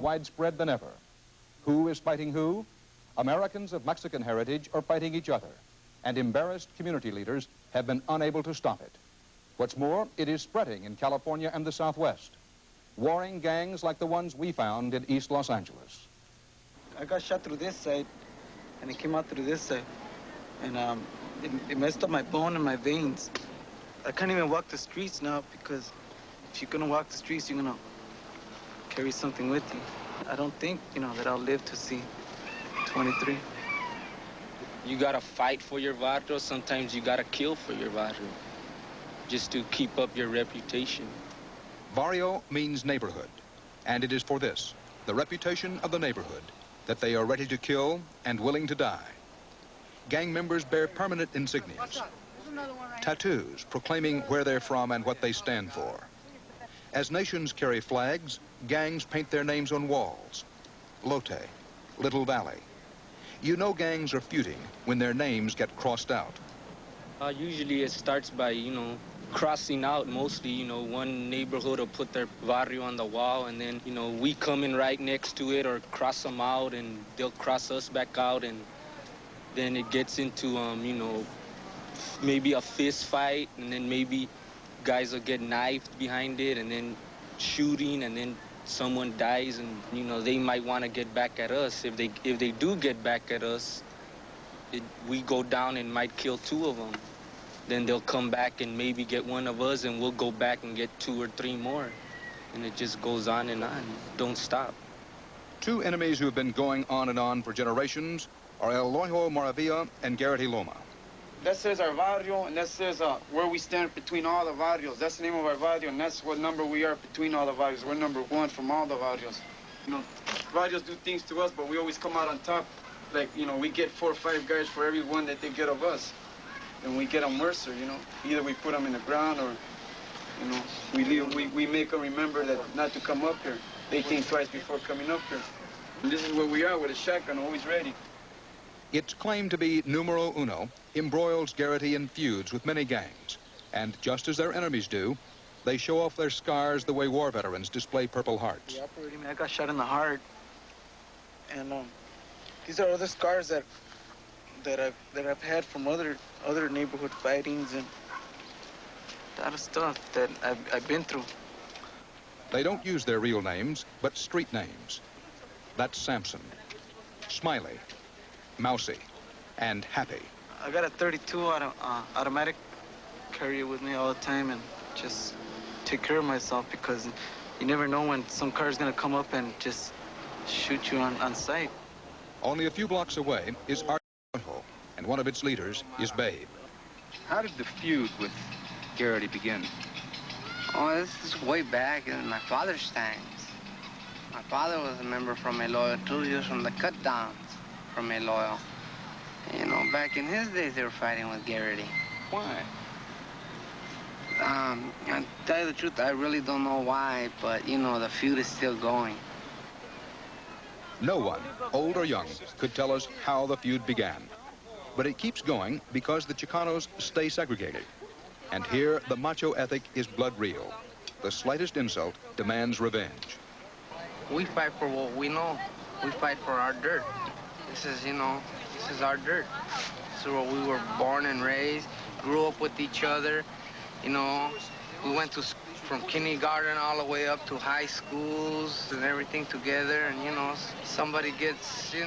widespread than ever. Who is fighting who? Americans of Mexican heritage are fighting each other, and embarrassed community leaders have been unable to stop it. What's more, it is spreading in California and the Southwest. Warring gangs like the ones we found in East Los Angeles. I got shot through this side, and it came out through this side. And it messed up my bone and my veins. I can't even walk the streets now because if you're gonna walk the streets, you're gonna carry something with you. I don't think, that I'll live to see 23. You gotta fight for your barrio. Sometimes you gotta kill for your barrio, just to keep up your reputation. Barrio means neighborhood, and it is for this, the reputation of the neighborhood, that they are ready to kill and willing to die. Gang members bear permanent insignias, tattoos proclaiming where they're from and what they stand for. As nations carry flags, gangs paint their names on walls. Lotte, Little Valley. You know gangs are feuding when their names get crossed out. Usually it starts by, crossing out mostly. One neighborhood will put their barrio on the wall, and then, we come in right next to it or cross them out, and they'll cross us back out, and then it gets into, maybe a fist fight, and then maybe guys will get knifed behind it, and then shooting, and then someone dies, and, they might want to get back at us. If they do get back at us, we go down and might kill 2 of them. Then they'll come back and maybe get 1 of us, and we'll go back and get 2 or 3 more. And it just goes on and on. Don't stop. 2 enemies who have been going on and on for generations are El Lojo Maravilla and Garrity Loma. That says our barrio, and that says where we stand between all the barrios. That's the name of our barrio, and that's what number we are between all the barrios. We're number 1 from all the barrios. Barrios do things to us, but we always come out on top. Like, we get 4 or 5 guys for every one that they get of us. And we get them worse, Either we put them in the ground or, we make them remember that not to come up here. They think twice before coming up here. And this is where we are with a shotgun, always ready. Its claim to be numero uno embroils Garrity in feuds with many gangs. And just as their enemies do, they show off their scars the way war veterans display Purple Hearts. I got shot in the heart. And these are other scars that I've had from other neighborhood fightings and a lot of stuff that I've been through. They don't use their real names, but street names. That's Samson, Smiley, Mousy, and Happy. I got a 32 automatic carry with me all the time and just take care of myself because you never know when some car is going to come up and just shoot you on sight. Only a few blocks away is Arroyo, and one of its leaders is Babe. How did the feud with Garrity begin? Oh, this is way back in my father's times. My father was a member from Eloyo too. He was from the cut downs from Eloyo. Back in his days, they were fighting with Garrity. Why? To tell you the truth, I really don't know why, but, the feud is still going. No one, old or young, could tell us how the feud began. But it keeps going because the Chicanos stay segregated. And here, the macho ethic is blood real. The slightest insult demands revenge. We fight for what we know. We fight for our dirt. This is, this is our dirt. This is where we were born and raised, grew up with each other. We went from kindergarten all the way up to high schools and everything together. And, somebody gets, you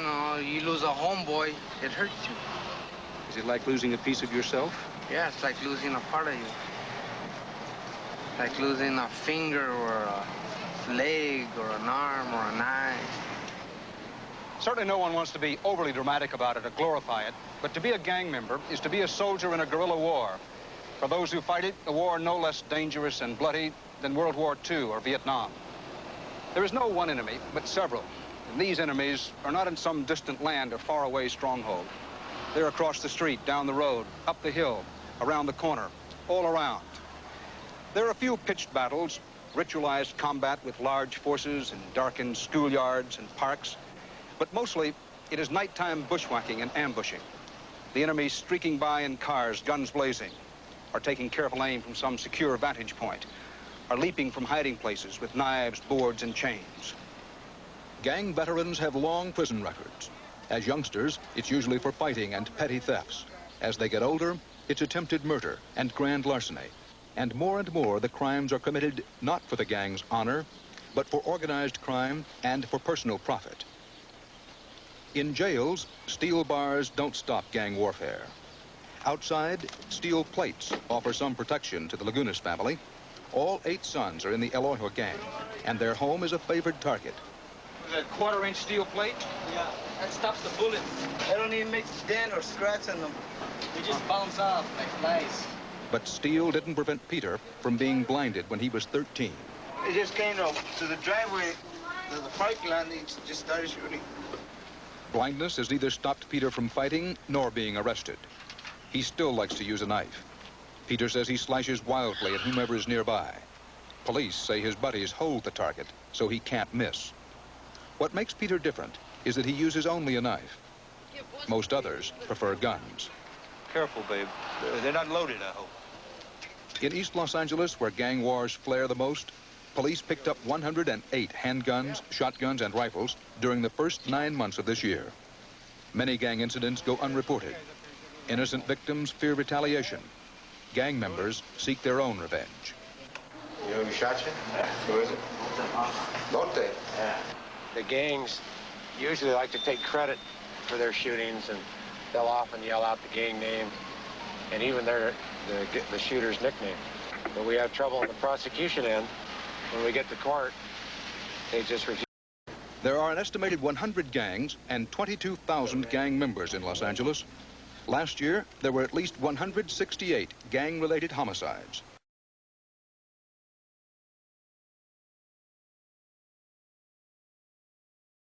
lose a homeboy, it hurts you. Is it like losing a piece of yourself? Yeah, it's like losing a part of you. Like losing a finger or a leg or an arm or an eye. Certainly no one wants to be overly dramatic about it or glorify it, but to be a gang member is to be a soldier in a guerrilla war. For those who fight it, a war no less dangerous and bloody than World War II or Vietnam. There is no one enemy, but several. And these enemies are not in some distant land or faraway stronghold. They're across the street, down the road, up the hill, around the corner, all around. There are a few pitched battles, ritualized combat with large forces in darkened schoolyards and parks, but mostly it is nighttime bushwhacking and ambushing. The enemy streaking by in cars, guns blazing, are taking careful aim from some secure vantage point, are leaping from hiding places with knives, boards, and chains. Gang veterans have long prison records. As youngsters, it's usually for fighting and petty thefts. As they get older, it's attempted murder and grand larceny. And more, the crimes are committed not for the gang's honor, but for organized crime and for personal profit. In jails, steel bars don't stop gang warfare. Outside, steel plates offer some protection to the Lagunas family. All 8 sons are in the El Ojo gang, and their home is a favored target. That 1/4-inch steel plate? Yeah, that stops the bullets. They don't even make dent or scratch in them. They just bounce off like flies. But steel didn't prevent Peter from being blinded when he was 13. They just came to the driveway, to the parking lot, and they just started shooting. Blindness has neither stopped Peter from fighting nor being arrested. He still likes to use a knife. Peter says he slashes wildly at whomever is nearby. Police say his buddies hold the target, so he can't miss. What makes Peter different is that he uses only a knife. Most others prefer guns. Careful, babe. They're not loaded, I hope. In East Los Angeles, where gang wars flare the most, police picked up 108 handguns, shotguns, and rifles during the first 9 months of this year. Many gang incidents go unreported. Innocent victims fear retaliation. Gang members seek their own revenge. You know who shot you? Yeah. Who is it? Lotte. Yeah. The gangs usually like to take credit for their shootings, and they'll often yell out the gang name and even the shooter's nickname. But we have trouble on the prosecution end. When we get to court, they just refuse. There are an estimated 100 gangs and 22,000 gang members in Los Angeles. Last year, there were at least 168 gang-related homicides.